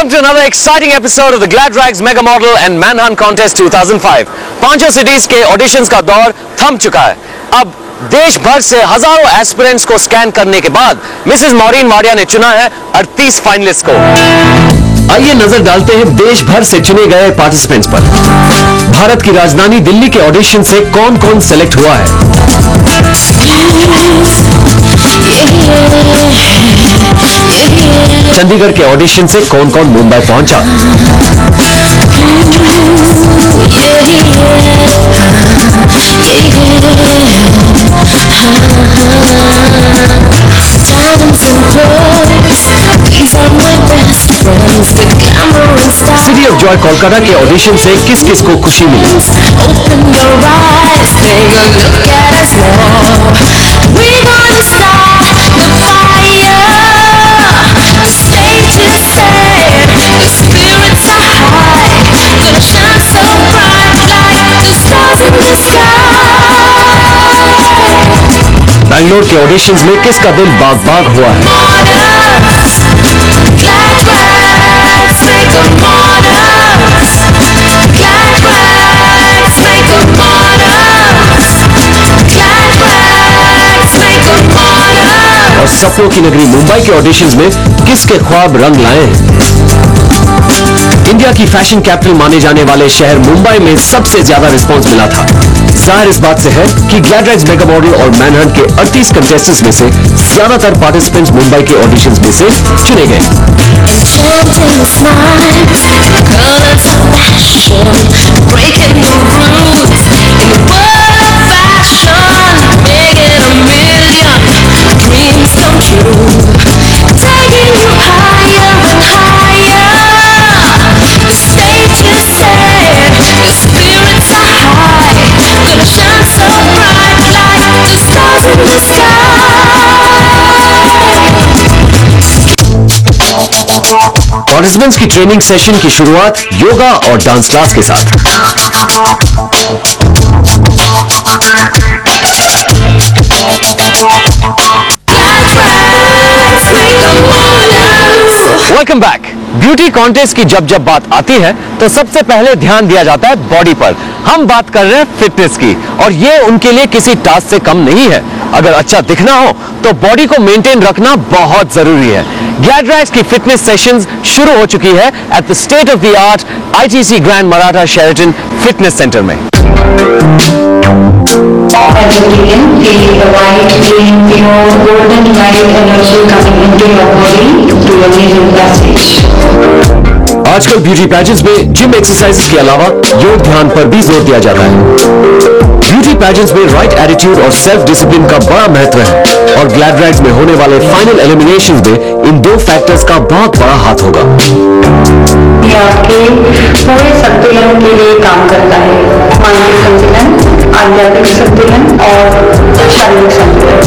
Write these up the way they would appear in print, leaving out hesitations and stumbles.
Welcome to another exciting episode of the Glad Rags Mega Model and Manhunt Contest 2005. पांचों cities के auditions का दौर थम चुका है। अब देश भर से हजारों एस्पिरेंट्स को स्कैन करने के बाद मिसेस मॉरीन वाडिया ने चुना है 38 फाइनलिस्ट को। आइए नजर डालते हैं देश भर से चुने गए पार्टिसिपेंट्स पर। भारत की राजधानी दिल्ली के ऑडिशन से कौन-कौन सेलेक्ट हुआ है। चंडीगढ़ के ऑडिशन से कौन-कौन मुंबई पहुंचा। सिटी ऑफ जॉय कोलकाता के ऑडिशन से किस-किस को खुशी मिली। बैंगलोर के ऑडिशंस में किसका दिल बाग-बाग हुआ है। और सपनों की नगरी मुंबई के ऑडिशंस में किसके ख्वाब रंग लाए हैं। इंडिया की फैशन कैपिटल माने जाने वाले शहर मुंबई में सबसे ज्यादा रिस्पांस मिला था। जाहिर इस बात से है कि ग्लैड रैग्स मेगा मॉडल और मैनहंट के 38 कंटेस्टेंट्स में से ज्यादातर पार्टिसिपेंट्स मुंबई के ऑडिशंस में से चुने गए। पार्टिसिपेंट्स की ट्रेनिंग सेशन की शुरुआत योगा और डांस क्लास के साथ। Welcome back. ब्यूटी कॉन्टेस्ट की जब बात आती है तो सबसे पहले ध्यान दिया जाता है बॉडी पर। हम बात कर रहे हैं फिटनेस की, और ये उनके लिए किसी टास्क से कम नहीं है। अगर अच्छा दिखना हो तो बॉडी को मेंटेन रखना बहुत जरूरी है। ग्लैड रैग्स की फिटनेस सेशंस शुरू हो चुकी है at the state of the art ITC grand Maratha Sheraton fitness centre में। आजकल ब्यूटी पैजेंट्स में जिम एक्सरसाइजेस के अलावा योग ध्यान पर भी जोर दिया जाता है। ब्यूटी पैजेंट्स में राइट एटीट्यूड और सेल्फ डिसिप्लिन का बड़ा महत्व है, और ग्लैड रैग्स में होने वाले फाइनल एलिमिनेशंस में इन दो फैक्टर्स का बहुत बड़ा हाथ होगा। ये आपके पूरे संतुलन के लिए काम करता है। मानसिक संतुलन, आध्यात्मिक संतुलन और शारीरिक संतुलन।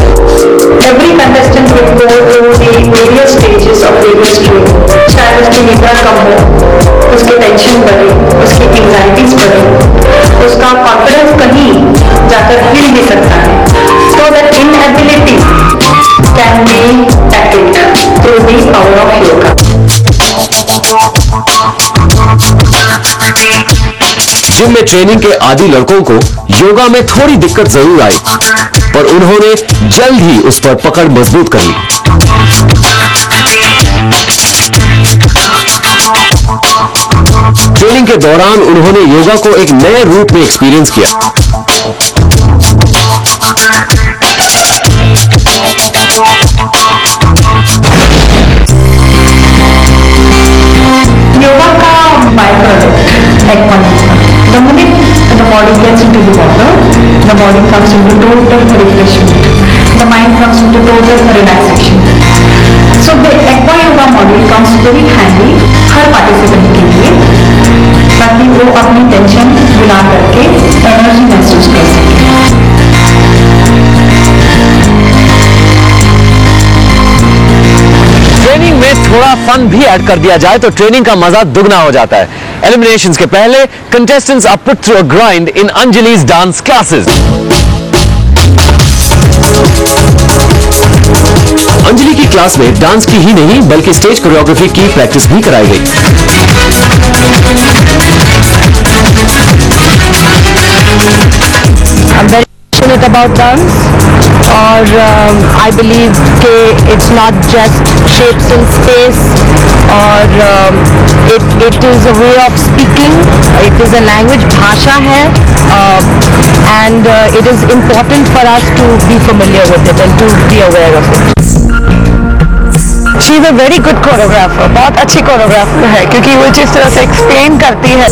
Every contestant will go through the various stages of various training। शायद उसकी निद्रा कम हो, उसके टेंशन बढ़े, उसकी एंजाइटीज बढ़े, उसका कॉन्फिडेंस कहीं जाकर हिल भी सकता है। So that inability can be tackled through the power of yoga। Gym में ट्रेनिंग के आदी लड़कों को योगा में थोड़ी दिक्कत जरूर आई, पर उन्होंने जल्द ही उस पर पकड़ मजबूत कर ली। ट्रेनिंग के दौरान उन्होंने योगा को एक नए रूप में एक्सपीरियंस किया। योगा का बाय प्रोडक्ट एक्वानिज्म। The minute the body gets into the water, the body comes into total refreshment. The mind comes into total relaxation. So the aqua yoga model comes very handy her participant के लिए, ताकि वो अपनी tension भुला करके energy महसूस कर सके। ट्रेनिंग में थोड़ा फन भी ऐड कर दिया जाए तो ट्रेनिंग का मजा दुगना हो जाता है। एलिमिनेशंस के पहले contestants are put through a grind in Anjali's dance classes. Anjali की क्लास में डांस की ही नहीं बल्कि स्टेज कोरियोग्राफी की प्रैक्टिस भी कराई गई। I'm very passionate about dance और I believe कि it's not just shapes in space और it is a way of speaking, it is a language, भाषा है and it is important for us to be familiar with it and to be aware of it. She is a very good choreographer, बहुत अच्छी choreographer है क्योंकि वो जिस तरह से explain करती है।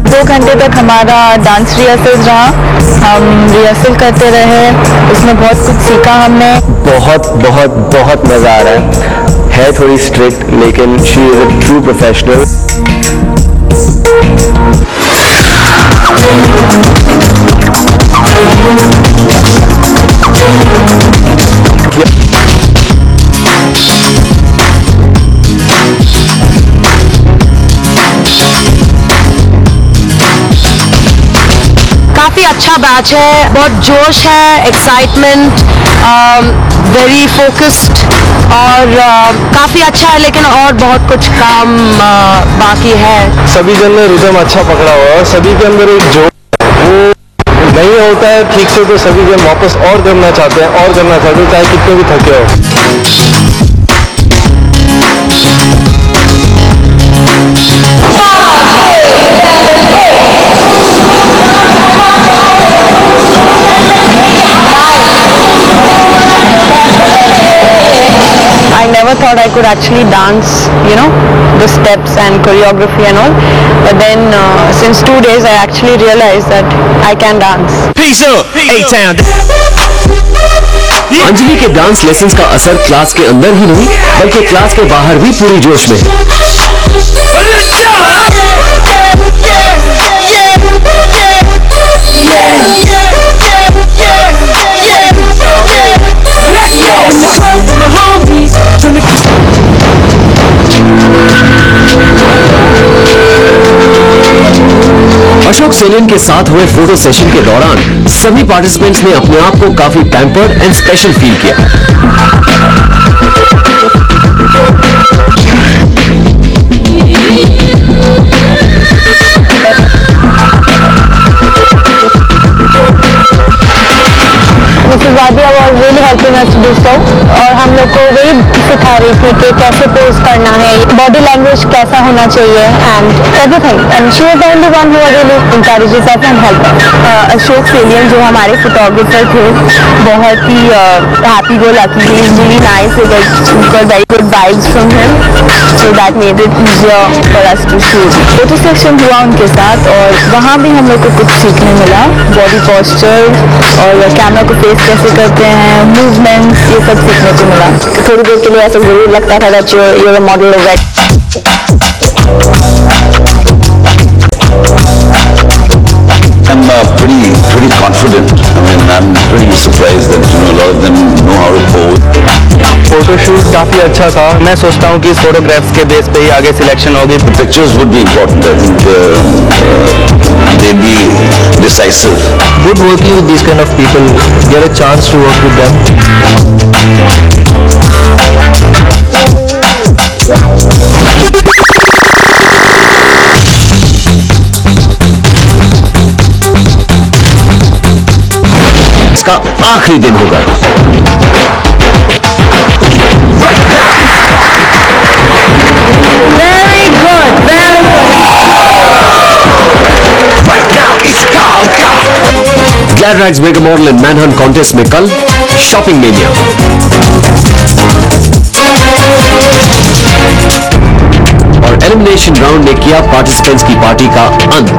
दो घंटे तक हमारा डांस रिहर्सल रहा, हम रिहर्सल करते रहे, उसमें बहुत कुछ सीखा हमने। बहुत बहुत बहुत मजा आ रहा है थोड़ी स्ट्रिक्ट लेकिन she is a true professional. काफ़ी अच्छा बैच है, बहुत जोश है, एक्साइटमेंट, वेरी फोकस्ड और काफ़ी अच्छा है लेकिन और बहुत कुछ काम बाकी है। सभी जन ने रिदम अच्छा पकड़ा हुआ है और सभी के अंदर एक जोश वो नहीं होता है ठीक से तो सभी जन वापस और करना चाहते हैं और करना चाहते हैं चाहे कितने भी थके हो। I never thought I could actually dance, you know, the steps and choreography and all. But then since 2 days, I actually realized that I can dance. Peace up, A-Town. Anjali के डांस लेसन्स का असर class के अंदर ही नहीं बल्कि class के बाहर भी पूरी जोश में है। अशोक सेलेन के साथ हुए फोटो सेशन के दौरान सभी पार्टिसिपेंट्स ने अपने आप को काफी पैम्पर्ड एंड स्पेशल फील किया। Mrs. Wadia was really helping us to do so और हम लोग को वही सिखा रही थी कि कैसे पोज करना है, बॉडी लैंग्वेज कैसा होना चाहिए and everything and she was the only one who really encourages us and help us. Ashok Selian जो हमारे फोटोग्राफर थे बहुत ही happy go lucky, he is really nice, we got very good vibes from him so that made it easier for us to shoot. Photo section हुआ उनके साथ और वहाँ भी हम लोग को कुछ सीखने मिला, बॉडी पोस्चर और कैमरा को फेस कैसे करते हैं, मूवमेंट्स, ये सब सीखने को मिला। थोड़ी देर के लिए ऐसा जरूर लगता था that you're a model of that. I'm pretty confident. I mean, I'm pretty surprised that a lot of them know how to pose. Photoshoot काफी अच्छा था, मैं सोचता हूँ कि इस फोटोग्राफ्स के बेस पे ही आगे सिलेक्शन होगी। The pictures would be important. I think they'd be decisive. Good working with these kind of people, get a chance to work with them. इसका आखिरी दिन होगा। Very good, very good. Glad rags mega model and manhunt contest में कल shopping mania और elimination round ने किया participants की पार्टी का अंत।